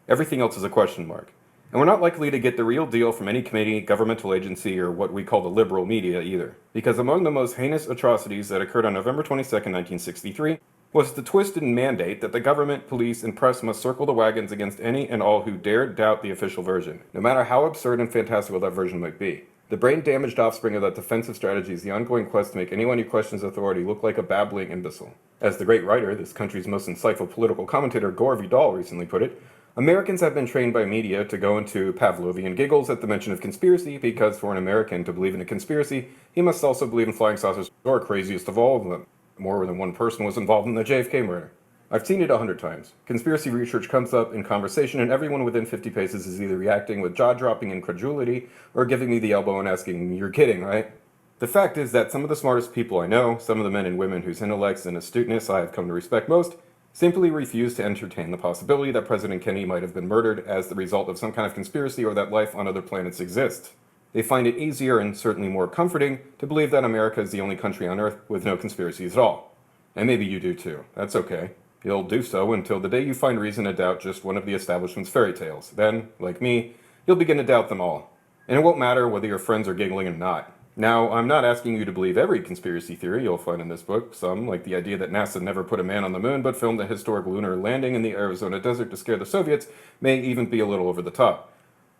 Everything else is a question mark. And we're not likely to get the real deal from any committee, governmental agency, or what we call the liberal media either. Because among the most heinous atrocities that occurred on November 22, 1963, was the twisted mandate that the government, police, and press must circle the wagons against any and all who dared doubt the official version, no matter how absurd and fantastical that version might be. The brain-damaged offspring of that defensive strategy is the ongoing quest to make anyone who questions authority look like a babbling imbecile. As the great writer, this country's most insightful political commentator Gore Vidal recently put it, Americans have been trained by media to go into Pavlovian giggles at the mention of conspiracy because for an American to believe in a conspiracy, he must also believe in flying saucers, or craziest of all of them, more than one person was involved in the JFK murder. I've seen it 100 times. Conspiracy research comes up in conversation and everyone within 50 paces is either reacting with jaw-dropping incredulity or giving me the elbow and asking, "You're kidding, right?" The fact is that some of the smartest people I know, some of the men and women whose intellects and astuteness I have come to respect most, simply refuse to entertain the possibility that President Kennedy might have been murdered as the result of some kind of conspiracy or that life on other planets exists. They find it easier and certainly more comforting to believe that America is the only country on Earth with no conspiracies at all. And maybe you do too. That's okay. You'll do so until the day you find reason to doubt just one of the establishment's fairy tales. Then, like me, you'll begin to doubt them all. And it won't matter whether your friends are giggling or not. Now, I'm not asking you to believe every conspiracy theory you'll find in this book. Some, like the idea that NASA never put a man on the moon but filmed a historic lunar landing in the Arizona desert to scare the Soviets, may even be a little over the top.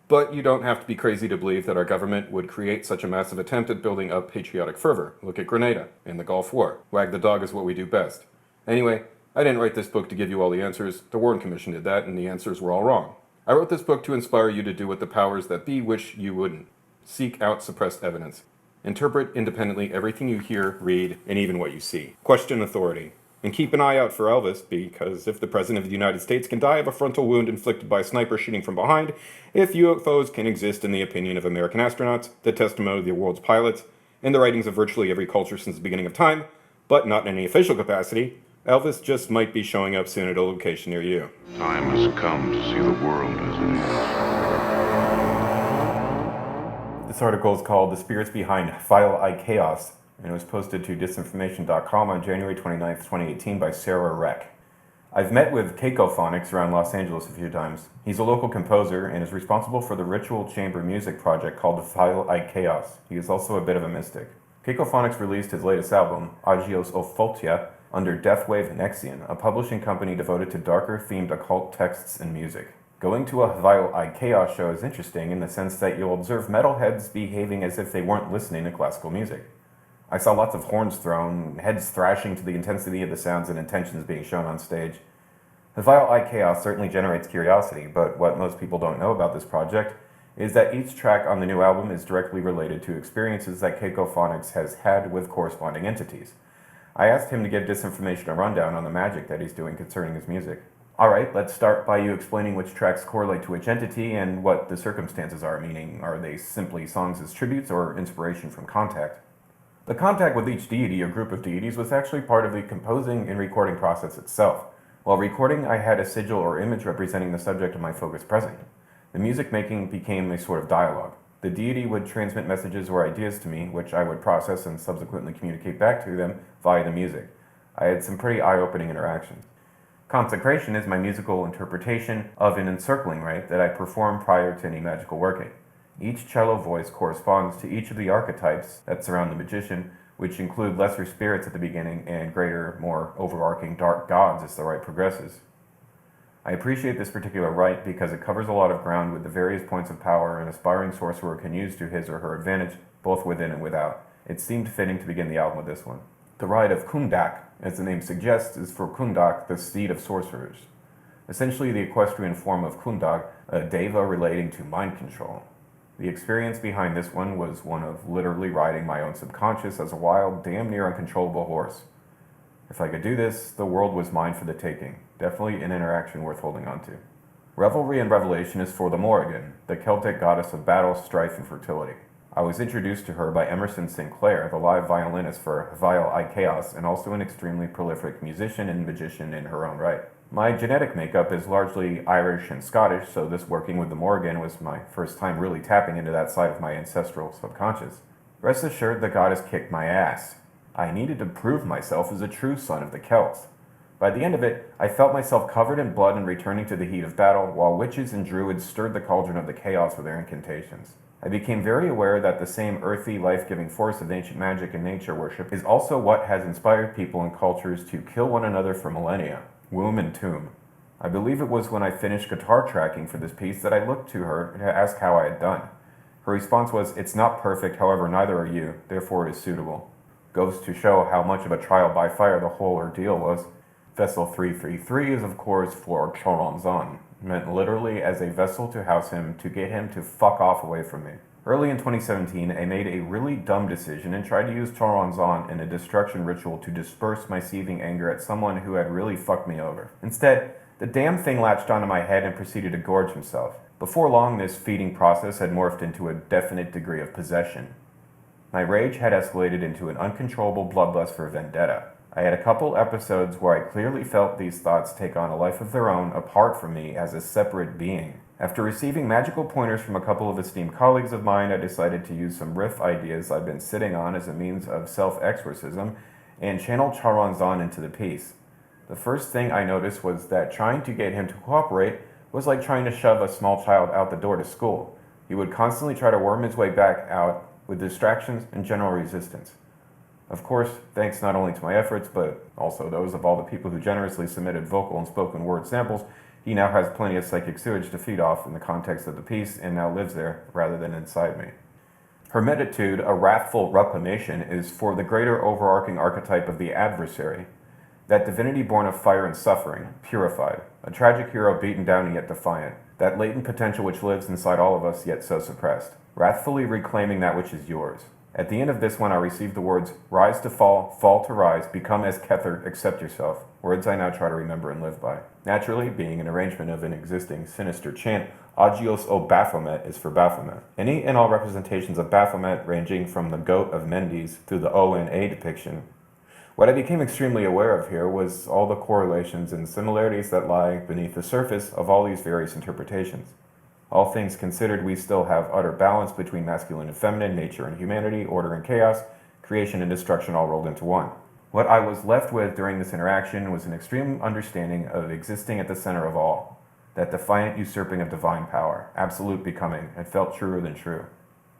But you don't have to be crazy to believe that our government would create such a massive attempt at building up patriotic fervor. Look at Grenada in the Gulf War. Wag the dog is what we do best. Anyway, I didn't write this book to give you all the answers. The Warren Commission did that, and the answers were all wrong. I wrote this book to inspire you to do what the powers that be wish you wouldn't. Seek out suppressed evidence. Interpret independently everything you hear, read, and even what you see. Question authority. And keep an eye out for Elvis, because if the President of the United States can die of a frontal wound inflicted by a sniper shooting from behind, if UFOs can exist in the opinion of American astronauts, the testimony of the world's pilots, and the writings of virtually every culture since the beginning of time, but not in any official capacity, Elvis just might be showing up soon at a location near you. Time has come to see the world as it is. This article is called The Spirits Behind Hvile, Kaos, and it was posted to disinformation.com on January 29th, 2018 by Sarah Reck. I've met with Cacophonics around Los Angeles a few times. He's a local composer and is responsible for the ritual chamber music project called Hvile, Kaos. He is also a bit of a mystic. Cacophonics released his latest album, Agios Opholtia, under Deathwave Nexion, a publishing company devoted to darker-themed occult texts and music. Going to a Hvile Kaos show is interesting in the sense that you'll observe metalheads behaving as if they weren't listening to classical music. I saw lots of horns thrown, heads thrashing to the intensity of the sounds and intentions being shown on stage. Hvile Kaos certainly generates curiosity, but what most people don't know about this project is that each track on the new album is directly related to experiences that Cacophonics has had with corresponding entities. I asked him to give Disinformation a rundown on the magic that he's doing concerning his music. Alright, let's start by you explaining which tracks correlate to which entity and what the circumstances are, meaning are they simply songs as tributes or inspiration from contact? The contact with each deity or group of deities was actually part of the composing and recording process itself. While recording, I had a sigil or image representing the subject of my focus present. The music making became a sort of dialogue. The deity would transmit messages or ideas to me, which I would process and subsequently communicate back to them via the music. I had some pretty eye-opening interactions. Consecration is my musical interpretation of an encircling rite that I perform prior to any magical working. Each cello voice corresponds to each of the archetypes that surround the magician, which include lesser spirits at the beginning and greater, more overarching dark gods as the rite progresses. I appreciate this particular rite because it covers a lot of ground with the various points of power an aspiring sorcerer can use to his or her advantage, both within and without. It seemed fitting to begin the album with this one. The rite of Kundak, as the name suggests, is for Kundak, the seed of sorcerers. Essentially the equestrian form of Kundak, a deva relating to mind control. The experience behind this one was one of literally riding my own subconscious as a wild, damn near uncontrollable horse. If I could do this, the world was mine for the taking. Definitely an interaction worth holding on to. Revelry and Revelation is for the Morrigan, the Celtic goddess of battle, strife, and fertility. I was introduced to her by Emerson Sinclair, the live violinist for Hvile, Kaos, and also an extremely prolific musician and magician in her own right. My genetic makeup is largely Irish and Scottish, so this working with the Morrigan was my first time really tapping into that side of my ancestral subconscious. Rest assured, the goddess kicked my ass. I needed to prove myself as a true son of the Celts. By the end of it, I felt myself covered in blood and returning to the heat of battle, while witches and druids stirred the cauldron of the chaos with their incantations. I became very aware that the same earthy, life-giving force of ancient magic and nature worship is also what has inspired people and cultures to kill one another for millennia. Womb and tomb. I believe it was when I finished guitar tracking for this piece that I looked to her to ask how I had done. Her response was, "It's not perfect, however neither are you, therefore it is suitable." Goes to show how much of a trial by fire the whole ordeal was. Vessel 333 is of course for Choronzon, meant literally as a vessel to house him, to get him to fuck off away from me. Early in 2017, I made a really dumb decision and tried to use Choronzon in a destruction ritual to disperse my seething anger at someone who had really fucked me over. Instead, the damn thing latched onto my head and proceeded to gorge himself. Before long, this feeding process had morphed into a definite degree of possession. My rage had escalated into an uncontrollable bloodlust for vendetta. I had a couple episodes where I clearly felt these thoughts take on a life of their own apart from me as a separate being. After receiving magical pointers from a couple of esteemed colleagues of mine, I decided to use some riff ideas I've been sitting on as a means of self-exorcism and channel Choronzon into the piece. The first thing I noticed was that trying to get him to cooperate was like trying to shove a small child out the door to school. He would constantly try to worm his way back out with distractions and general resistance. Of course, thanks not only to my efforts, but also those of all the people who generously submitted vocal and spoken word samples, he now has plenty of psychic sewage to feed off in the context of the piece and now lives there rather than inside me. Hermetitude, a wrathful reclamation, is for the greater overarching archetype of the adversary, that divinity born of fire and suffering, purified, a tragic hero beaten down and yet defiant, that latent potential which lives inside all of us yet so suppressed, wrathfully reclaiming that which is yours. At the end of this one, I received the words, "Rise to fall to rise, become as Kether, accept yourself," words I now try to remember and live by. Naturally, being an arrangement of an existing sinister chant, Agios o Baphomet is for Baphomet. Any and all representations of Baphomet, ranging from the goat of Mendes through the O and A depiction. What I became extremely aware of here was all the correlations and similarities that lie beneath the surface of all these various interpretations. All things considered, we still have utter balance between masculine and feminine, nature and humanity, order and chaos, creation and destruction all rolled into one. What I was left with during this interaction was an extreme understanding of existing at the center of all, that defiant usurping of divine power, absolute becoming, and felt truer than true.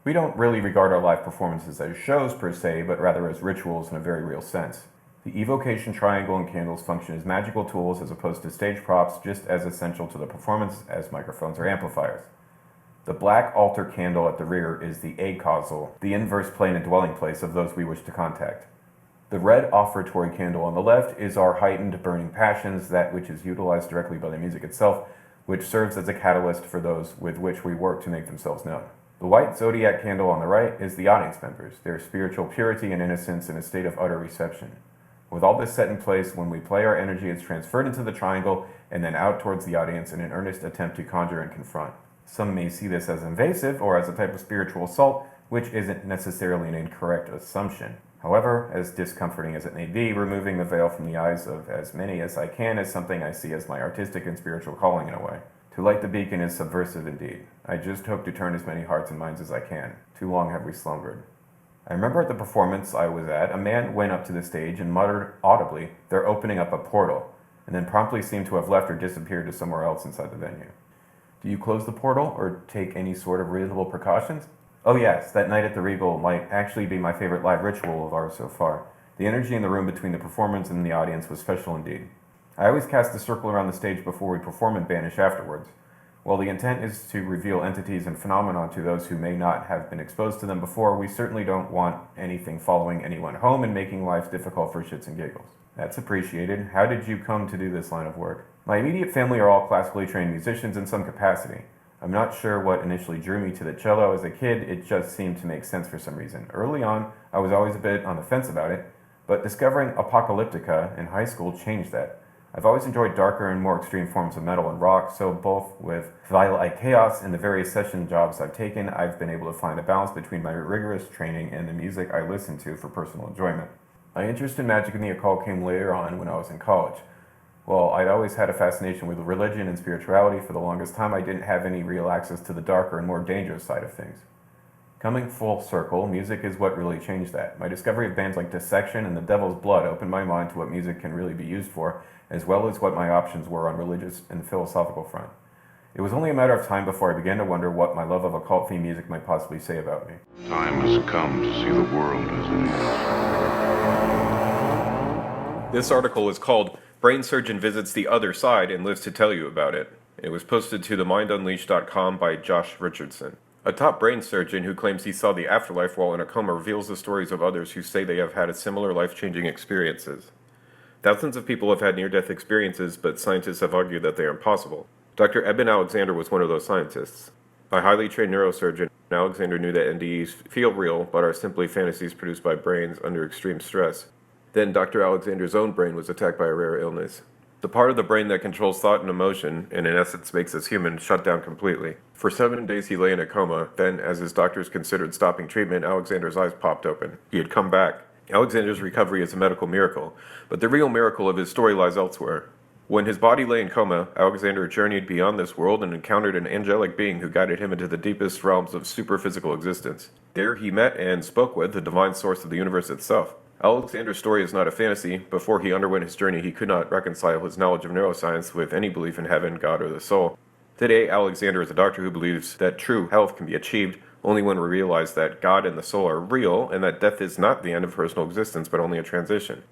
We don't really regard our live performances as shows per se, but rather as rituals in a very real sense. The evocation triangle and candles function as magical tools as opposed to stage props, just as essential to the performance as microphones or amplifiers. The black altar candle at the rear is the acausal, the inverse plane and dwelling place of those we wish to contact. The red offertory candle on the left is our heightened burning passions, that which is utilized directly by the music itself, which serves as a catalyst for those with which we work to make themselves known. The white zodiac candle on the right is the audience members, their spiritual purity and innocence in a state of utter reception. With all this set in place, when we play, our energy is transferred into the triangle and then out towards the audience in an earnest attempt to conjure and confront. Some may see this as invasive or as a type of spiritual assault, which isn't necessarily an incorrect assumption. However, as discomforting as it may be, removing the veil from the eyes of as many as I can is something I see as my artistic and spiritual calling in a way. To light the beacon is subversive indeed. I just hope to turn as many hearts and minds as I can. Too long have we slumbered. I remember at the performance I was at, a man went up to the stage and muttered audibly, "They're opening up a portal," and then promptly seemed to have left or disappeared to somewhere else inside the venue. Do you close the portal or take any sort of reasonable precautions? Oh yes, that night at the Regal might actually be my favorite live ritual of ours so far. The energy in the room between the performance and the audience was special indeed. I always cast a circle around the stage before we perform and banish afterwards. While the intent is to reveal entities and phenomena to those who may not have been exposed to them before, we certainly don't want anything following anyone home and making life difficult for shits and giggles. That's appreciated. How did you come to do this line of work? My immediate family are all classically trained musicians in some capacity. I'm not sure what initially drew me to the cello as a kid, it just seemed to make sense for some reason. Early on, I was always a bit on the fence about it, but discovering Apocalyptica in high school changed that. I've always enjoyed darker and more extreme forms of metal and rock, so both with Hvile and Kaos and the various session jobs I've taken, I've been able to find a balance between my rigorous training and the music I listen to for personal enjoyment. My interest in magic and the occult came later on when I was in college. Well, I'd always had a fascination with religion and spirituality. For the longest time, I didn't have any real access to the darker and more dangerous side of things. Coming full circle, music is what really changed that. My discovery of bands like Dissection and The Devil's Blood opened my mind to what music can really be used for, as well as what my options were on religious and philosophical front. It was only a matter of time before I began to wonder what my love of occult-themed music might possibly say about me. Time has come to see the world as it is. This article is called Brain Surgeon Visits the Other Side and Lives to Tell You About It. It was posted to themindunleashed.com by Josh Richardson. A top brain surgeon who claims he saw the afterlife while in a coma reveals the stories of others who say they have had similar life-changing experiences. Thousands of people have had near-death experiences, but scientists have argued that they are impossible. Dr. Eben Alexander was one of those scientists. A highly trained neurosurgeon, Alexander knew that NDEs feel real, but are simply fantasies produced by brains under extreme stress. Then Dr. Alexander's own brain was attacked by a rare illness. The part of the brain that controls thought and emotion, and in essence makes us human, shut down completely. For 7 days he lay in a coma. Then, as his doctors considered stopping treatment, Alexander's eyes popped open. He had come back. Alexander's recovery is a medical miracle, but the real miracle of his story lies elsewhere. When his body lay in coma, Alexander journeyed beyond this world and encountered an angelic being who guided him into the deepest realms of superphysical existence. There he met and spoke with the divine source of the universe itself. Alexander's story is not a fantasy. Before he underwent his journey, he could not reconcile his knowledge of neuroscience with any belief in heaven, God, or the soul. Today, Alexander is a doctor who believes that true health can be achieved only when we realize that God and the soul are real, and that death is not the end of personal existence, but only a transition.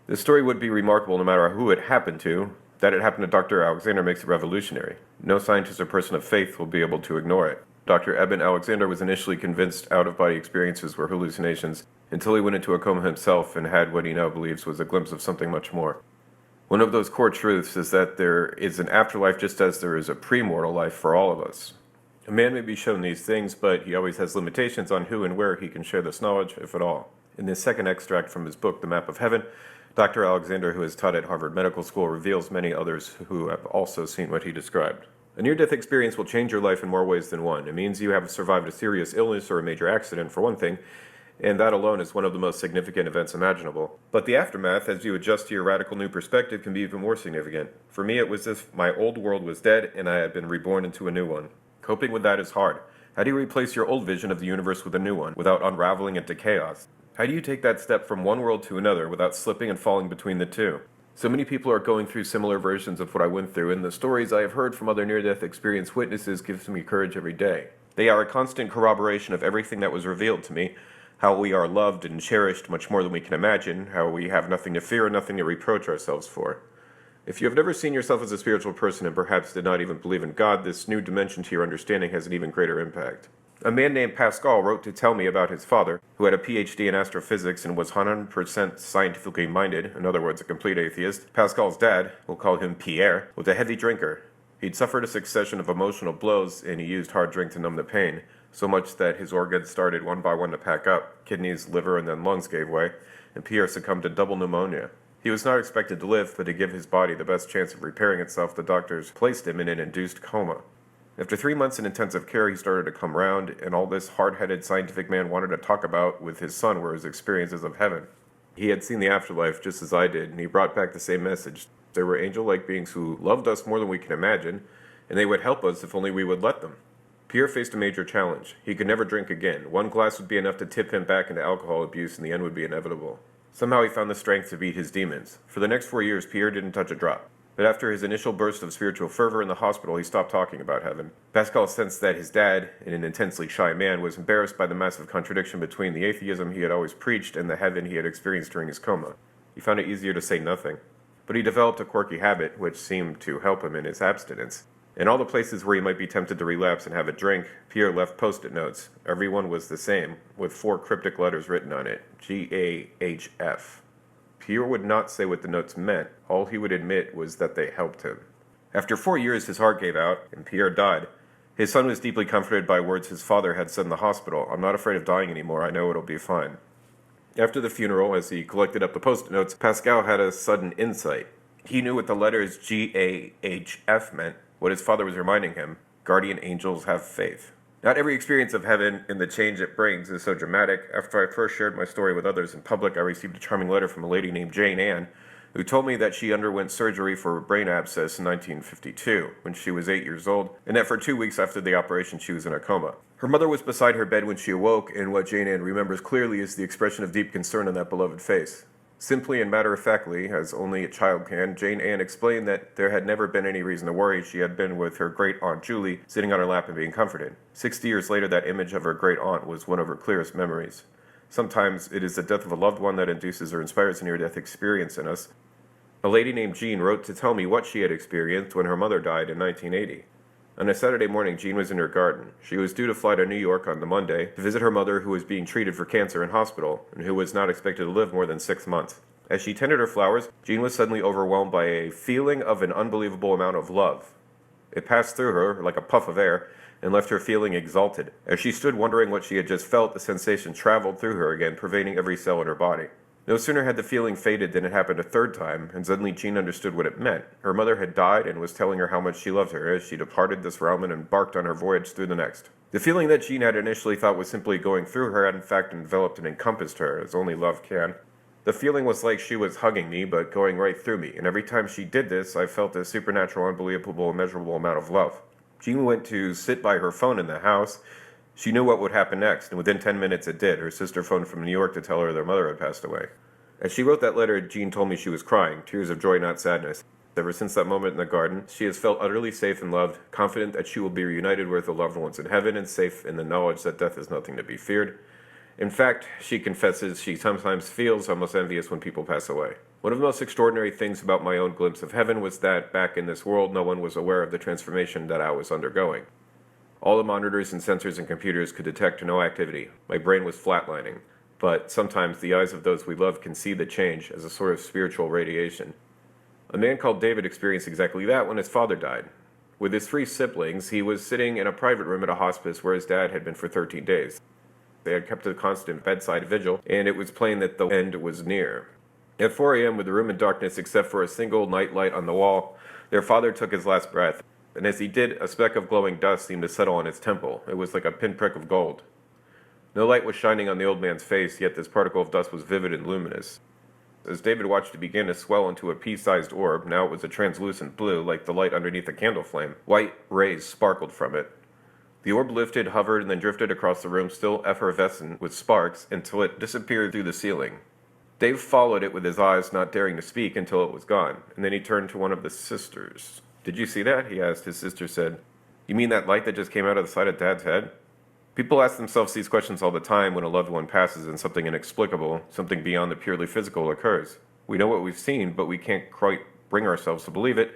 This story would be remarkable no matter who it happened to. That it happened to Dr. Alexander makes it revolutionary. No scientist or person of faith will be able to ignore it. Dr. Eben Alexander was initially convinced out-of-body experiences were hallucinations, until he went into a coma himself and had what he now believes was a glimpse of something much more. One of those core truths is that there is an afterlife just as there is a premortal life for all of us. A man may be shown these things, but he always has limitations on who and where he can share this knowledge, if at all. In this second extract from his book, The Map of Heaven, Dr. Alexander, who has taught at Harvard Medical School, reveals many others who have also seen what he described. A near-death experience will change your life in more ways than one. It means you have survived a serious illness or a major accident, for one thing, and that alone is one of the most significant events imaginable. But the aftermath, as you adjust to your radical new perspective, can be even more significant. For me, it was as if my old world was dead and I had been reborn into a new one. Coping with that is hard. How do you replace your old vision of the universe with a new one, without unraveling into chaos? How do you take that step from one world to another without slipping and falling between the two? So many people are going through similar versions of what I went through, and the stories I have heard from other near-death experience witnesses gives me courage every day. They are a constant corroboration of everything that was revealed to me, how we are loved and cherished much more than we can imagine, how we have nothing to fear and nothing to reproach ourselves for. If you have never seen yourself as a spiritual person and perhaps did not even believe in God, this new dimension to your understanding has an even greater impact. A man named Pascal wrote to tell me about his father, who had a PhD in astrophysics and was 100% scientifically minded, in other words, a complete atheist. Pascal's dad, we'll call him Pierre, was a heavy drinker. He'd suffered a succession of emotional blows, and he used hard drink to numb the pain, so much that his organs started one by one to pack up. Kidneys, liver, and then lungs gave way, and Pierre succumbed to double pneumonia. He was not expected to live, but to give his body the best chance of repairing itself, the doctors placed him in an induced coma. After 3 months in intensive care, he started to come round, and all this hard-headed scientific man wanted to talk about with his son were his experiences of heaven. He had seen the afterlife just as I did, and he brought back the same message. There were angel-like beings who loved us more than we can imagine, and they would help us if only we would let them. Pierre faced a major challenge. He could never drink again. One glass would be enough to tip him back into alcohol abuse, and the end would be inevitable. Somehow he found the strength to beat his demons. For the next 4 years, Pierre didn't touch a drop. But after his initial burst of spiritual fervor in the hospital, he stopped talking about heaven. Pascal sensed that his dad, an intensely shy man, was embarrassed by the massive contradiction between the atheism he had always preached and the heaven he had experienced during his coma. He found it easier to say nothing. But he developed a quirky habit, which seemed to help him in his abstinence. In all the places where he might be tempted to relapse and have a drink, Pierre left post-it notes. Every one was the same, with 4 cryptic letters written on it. G-A-H-F. Pierre would not say what the notes meant. All he would admit was that they helped him. After 4 years, his heart gave out, and Pierre died. His son was deeply comforted by words his father had said in the hospital. "I'm not afraid of dying anymore. I know it'll be fine." After the funeral, as he collected up the post-it notes, Pascal had a sudden insight. He knew what the letters GAHF meant, what his father was reminding him. Guardian angels have faith. Not every experience of heaven and the change it brings is so dramatic. After I first shared my story with others in public, I received a charming letter from a lady named Jane Ann, who told me that she underwent surgery for a brain abscess in 1952, when she was 8 years old, and that for 2 weeks after the operation she was in a coma. Her mother was beside her bed when she awoke, and what Jane Ann remembers clearly is the expression of deep concern on that beloved face. Simply and matter-of-factly, as only a child can, Jane Ann explained that there had never been any reason to worry. She had been with her great-aunt Julie, sitting on her lap and being comforted. 60 years later, that image of her great-aunt was one of her clearest memories. Sometimes it is the death of a loved one that induces or inspires a near-death experience in us. A lady named Jean wrote to tell me what she had experienced when her mother died in 1980. On a Saturday morning, Jean was in her garden. She was due to fly to New York on the Monday to visit her mother, who was being treated for cancer in hospital and who was not expected to live more than 6 months. As she tended her flowers, Jean was suddenly overwhelmed by a feeling of an unbelievable amount of love. It passed through her like a puff of air and left her feeling exalted. As she stood wondering what she had just felt, the sensation traveled through her again, pervading every cell in her body. No sooner had the feeling faded than it happened a third time, and suddenly Jean understood what it meant. Her mother had died and was telling her how much she loved her as she departed this realm and embarked on her voyage through the next. The feeling that Jean had initially thought was simply going through her had in fact enveloped and encompassed her, as only love can. The feeling was like she was hugging me, but going right through me, and every time she did this, I felt a supernatural, unbelievable, immeasurable amount of love. Jean went to sit by her phone in the house. She knew what would happen next, and within 10 minutes it did. Her sister phoned from New York to tell her their mother had passed away. As she wrote that letter, Jean told me she was crying, tears of joy, not sadness. Ever since that moment in the garden, she has felt utterly safe and loved, confident that she will be reunited with her loved ones in heaven, and safe in the knowledge that death is nothing to be feared. In fact, she confesses she sometimes feels almost envious when people pass away. One of the most extraordinary things about my own glimpse of heaven was that, back in this world, no one was aware of the transformation that I was undergoing. All the monitors and sensors and computers could detect no activity. My brain was flatlining. But sometimes the eyes of those we love can see the change as a sort of spiritual radiation. A man called David experienced exactly that when his father died. With his 3 siblings, he was sitting in a private room at a hospice where his dad had been for 13 days. They had kept a constant bedside vigil, and it was plain that the end was near. At 4 a.m., with the room in darkness except for a single night light on the wall, their father took his last breath, and as he did, a speck of glowing dust seemed to settle on his temple. It was like a pinprick of gold. No light was shining on the old man's face, yet this particle of dust was vivid and luminous. As David watched it begin to swell into a pea-sized orb, now it was a translucent blue, like the light underneath a candle flame. White rays sparkled from it. The orb lifted, hovered, and then drifted across the room, still effervescent with sparks, until it disappeared through the ceiling. Dave followed it with his eyes, not daring to speak until it was gone, and then he turned to one of the sisters. "Did you see that?" he asked. His sister said, "You mean that light that just came out of the side of Dad's head?" People ask themselves these questions all the time when a loved one passes and something inexplicable, something beyond the purely physical occurs. We know what we've seen, but we can't quite bring ourselves to believe it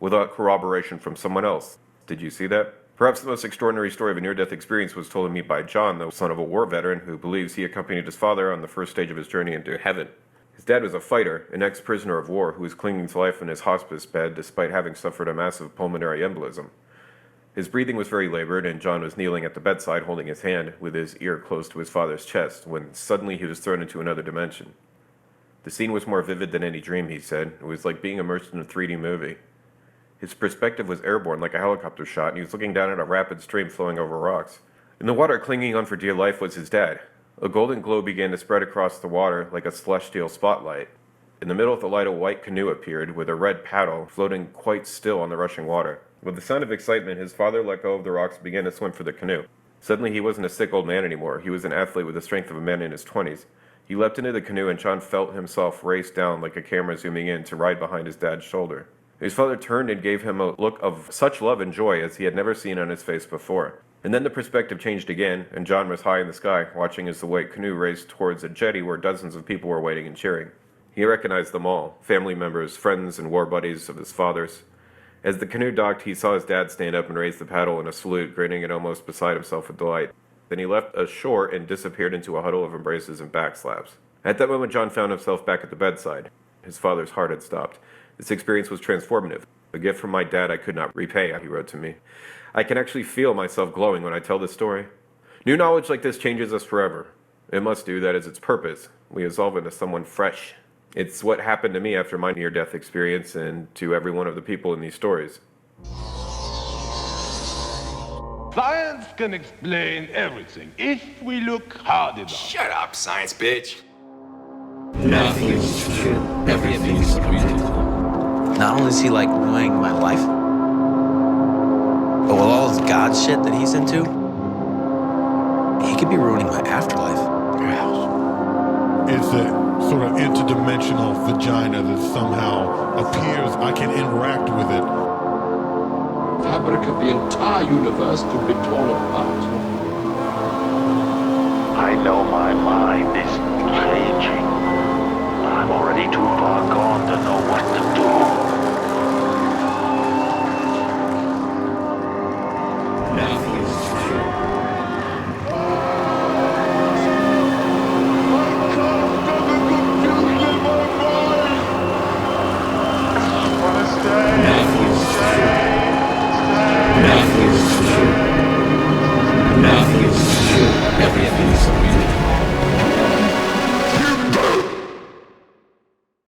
without corroboration from someone else. Did you see that? Perhaps the most extraordinary story of a near-death experience was told to me by John, the son of a war veteran who believes he accompanied his father on the first stage of his journey into heaven. His dad was a fighter, an ex-prisoner of war who was clinging to life in his hospice bed despite having suffered a massive pulmonary embolism. His breathing was very labored, and John was kneeling at the bedside holding his hand, with his ear close to his father's chest, when suddenly he was thrown into another dimension. The scene was more vivid than any dream, he said. It was like being immersed in a 3D movie. His perspective was airborne, like a helicopter shot, and he was looking down at a rapid stream flowing over rocks. In the water, clinging on for dear life, was his dad. A golden glow began to spread across the water like a celestial spotlight. In the middle of the light, a white canoe appeared, with a red paddle floating quite still on the rushing water. With a sound of excitement, his father let go of the rocks and began to swim for the canoe. Suddenly, he wasn't a sick old man anymore. He was an athlete with the strength of a man in his 20s. He leapt into the canoe, and John felt himself race down like a camera zooming in to ride behind his dad's shoulder. His father turned and gave him a look of such love and joy as he had never seen on his face before. And then the perspective changed again, and John was high in the sky, watching as the white canoe raced towards a jetty where dozens of people were waiting and cheering. He recognized them all, family members, friends, and war buddies of his father's. As the canoe docked, he saw his dad stand up and raise the paddle in a salute, grinning and almost beside himself with delight. Then he leapt ashore and disappeared into a huddle of embraces and backslaps. At that moment, John found himself back at the bedside. His father's heart had stopped. This experience was transformative. A gift from my dad I could not repay, he wrote to me. I can actually feel myself glowing when I tell this story. New knowledge like this changes us forever. It must do, that is its purpose. We evolve into someone fresh, It's what happened to me after my near-death experience and to every one of the people in these stories. Science can explain everything if we look hard enough. Shut up, science bitch. Nothing is true. Everything is real. Not only is he like ruining my life, but with all this God shit that he's into, he could be ruining my afterlife. It's a sort of interdimensional vagina that somehow appears. I can interact with it. Fabric of the entire universe could be torn apart. I know my mind is